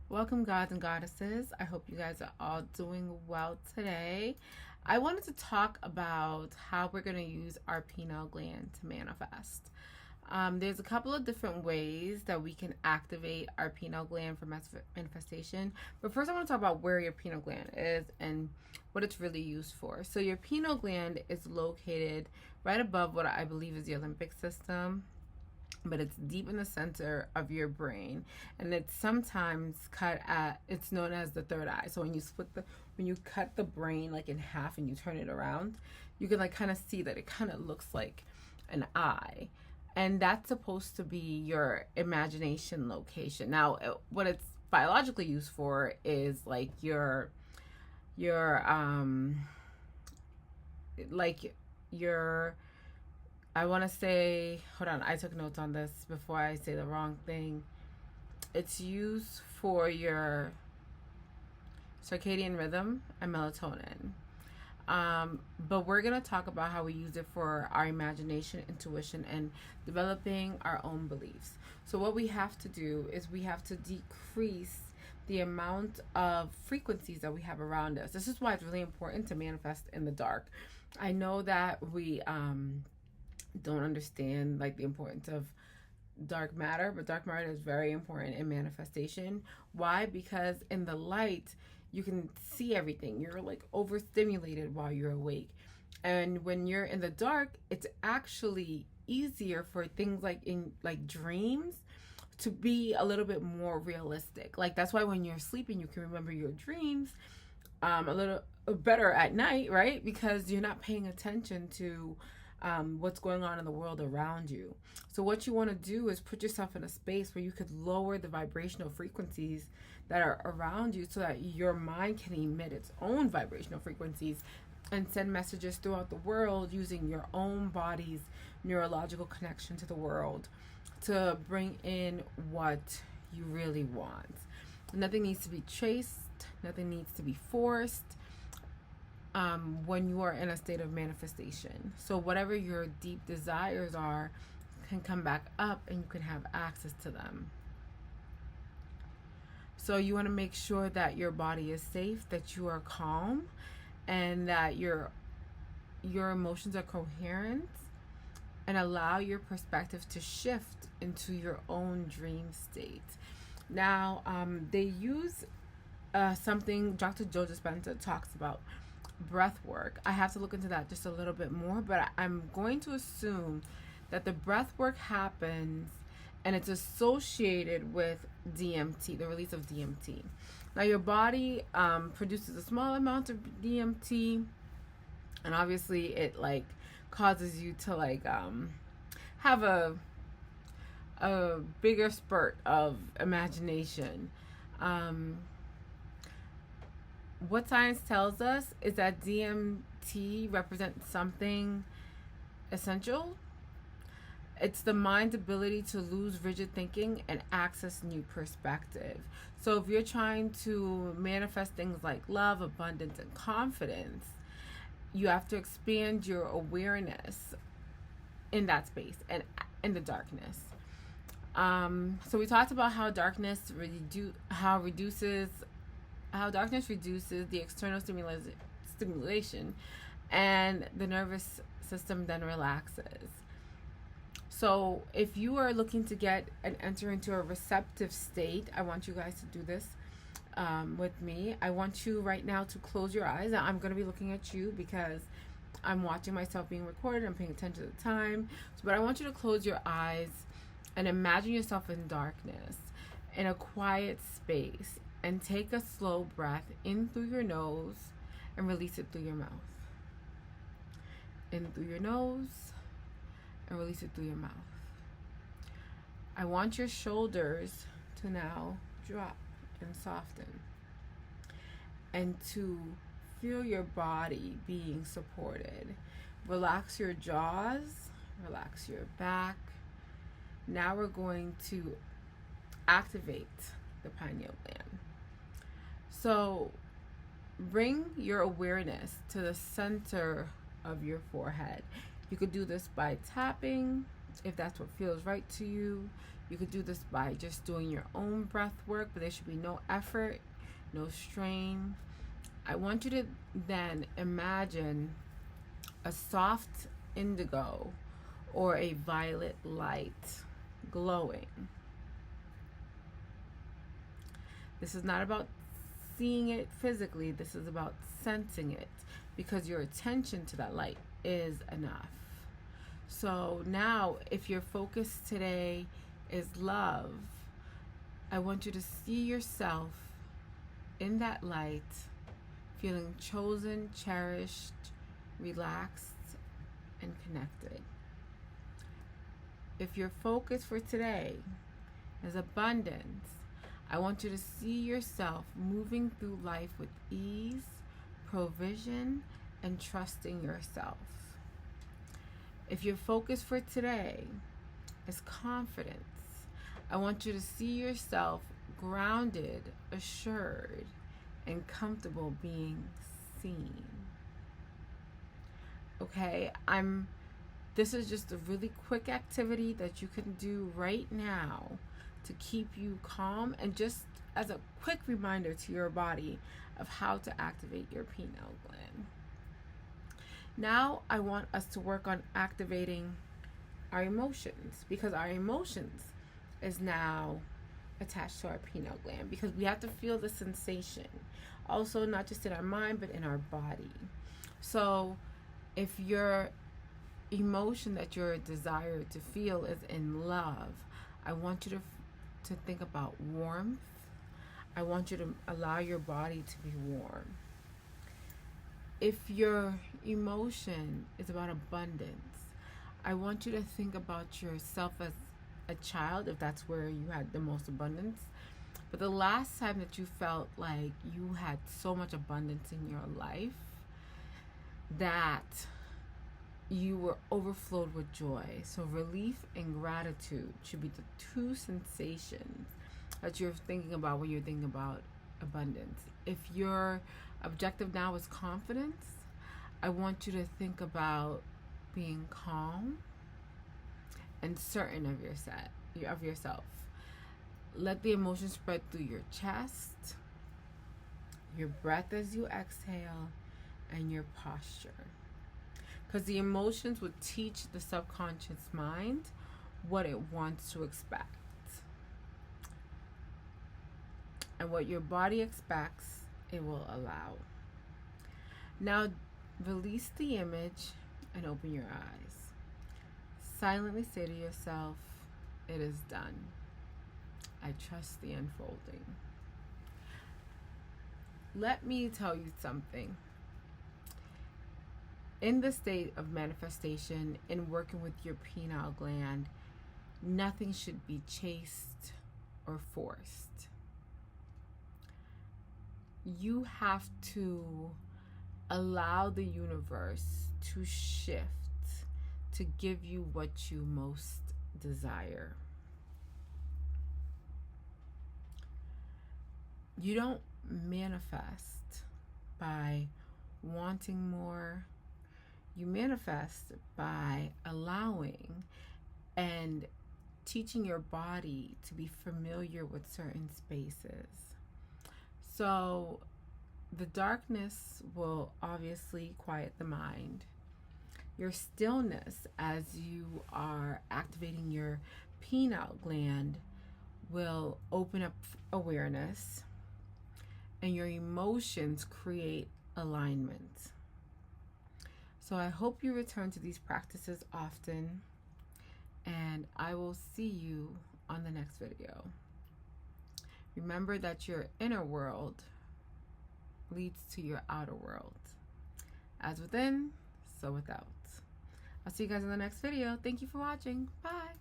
Welcome, gods and goddesses. I hope you guys are all doing well today. I wanted to talk about how we're going to use our pineal gland to manifest. There's a couple of different ways that we can activate our pineal gland for manifestation. But first, I want to talk about where your pineal gland is and what it's really used for. So, your pineal gland is located right above what I believe is the limbic system, but it's deep in the center of your brain, and it's sometimes it's known as the third eye. So when you cut the brain like in half and you turn it around, you can like kind of see that it kind of looks like an eye, and that's supposed to be your imagination location. Now what it's biologically used for is like your like your I want to say, hold on, I took notes on this before I say the wrong thing. It's used for your circadian rhythm and melatonin. But we're going to talk about how we use it for our imagination, intuition, and developing our own beliefs. So, what we have to do is we have to decrease the amount of frequencies that we have around us. This is why it's really important to manifest in the dark. I know that we don't understand like the importance of dark matter, but dark matter is very important in manifestation. Why? Because in the light you can see everything. You're like overstimulated while you're awake, and when you're in the dark, it's actually easier for things like in like dreams to be a little bit more realistic. Like that's why when you're sleeping you can remember your dreams a little better at night, right? Because you're not paying attention to what's going on in the world around you. So what you want to do is put yourself in a space where you could lower the vibrational frequencies that are around you so that your mind can emit its own vibrational frequencies and send messages throughout the world using your own body's neurological connection to the world to bring in what you really want. Nothing needs to be chased, nothing needs to be forced. When you are in a state of manifestation. So whatever your deep desires are can come back up and you can have access to them. So you want to make sure that your body is safe, that you are calm, and that your emotions are coherent, and allow your perspective to shift into your own dream state. Now, they use something Dr. Joe Dispenza talks about, breath work. I have to look into that just a little bit more, but I'm going to assume that the breath work happens and it's associated with DMT, the release of DMT. Now your body produces a small amount of DMT, and obviously it like causes you to like have a bigger spurt of imagination. What science tells us is that DMT represents something essential. It's the mind's ability to lose rigid thinking and access new perspective. So if you're trying to manifest things like love, abundance, and confidence, you have to expand your awareness in that space and in the darkness. So we talked about how darkness reduces the external stimulation, and the nervous system then relaxes. So if you are looking to get and enter into a receptive state, I want you guys to do this with me. I want you right now to close your eyes. I'm going to be looking at you because I'm watching myself being recorded. I'm paying attention to the time. But I want you to close your eyes and imagine yourself in darkness, in a quiet space, and take a slow breath in through your nose and release it through your mouth. In through your nose and release it through your mouth. I want your shoulders to now drop and soften, and to feel your body being supported. Relax your jaws, relax your back. Now we're going to activate the pineal gland. So bring your awareness to the center of your forehead. You could do this by tapping if that's what feels right to you. You could do this by just doing your own breath work, but there should be no effort, no strain. I want you to then imagine a soft indigo or a violet light glowing. This is not about seeing it physically, this is about sensing it, because your attention to that light is enough. So now, if your focus today is love, I want you to see yourself in that light, feeling chosen, cherished, relaxed, and connected. If your focus for today is abundance, I want you to see yourself moving through life with ease, provision, and trusting yourself. If your focus for today is confidence, I want you to see yourself grounded, assured, and comfortable being seen. Okay, this is just a really quick activity that you can do right now to keep you calm, and just as a quick reminder to your body of how to activate your pineal gland. Now I want us to work on activating our emotions, because our emotions is now attached to our pineal gland, because we have to feel the sensation. Also, not just in our mind, but in our body. So if your emotion that you're desired to feel is in love, I want you to think about warmth. I want you to allow your body to be warm. If your emotion is about abundance, I want you to think about yourself as a child, if that's where you had the most abundance. But the last time that you felt like you had so much abundance in your life that you were overflowed with joy. So relief and gratitude should be the two sensations that you're thinking about when you're thinking about abundance. If your objective now is confidence, I want you to think about being calm and certain of yourself. Let the emotion spread through your chest, your breath as you exhale, and your posture. Because the emotions would teach the subconscious mind what it wants to expect. And what your body expects, it will allow. Now, release the image and open your eyes. Silently say to yourself, it is done. I trust the unfolding. Let me tell you something. In the state of manifestation, in working with your pineal gland, nothing should be chased or forced. You have to allow the universe to shift to give you what you most desire. You don't manifest by wanting more. You manifest by allowing and teaching your body to be familiar with certain spaces. So the darkness will obviously quiet the mind. Your stillness, as you are activating your pineal gland, will open up awareness, and your emotions create alignment. So I hope you return to these practices often, and I will see you on the next video. Remember that your inner world leads to your outer world. As within, so without. I'll see you guys in the next video. Thank you for watching. Bye.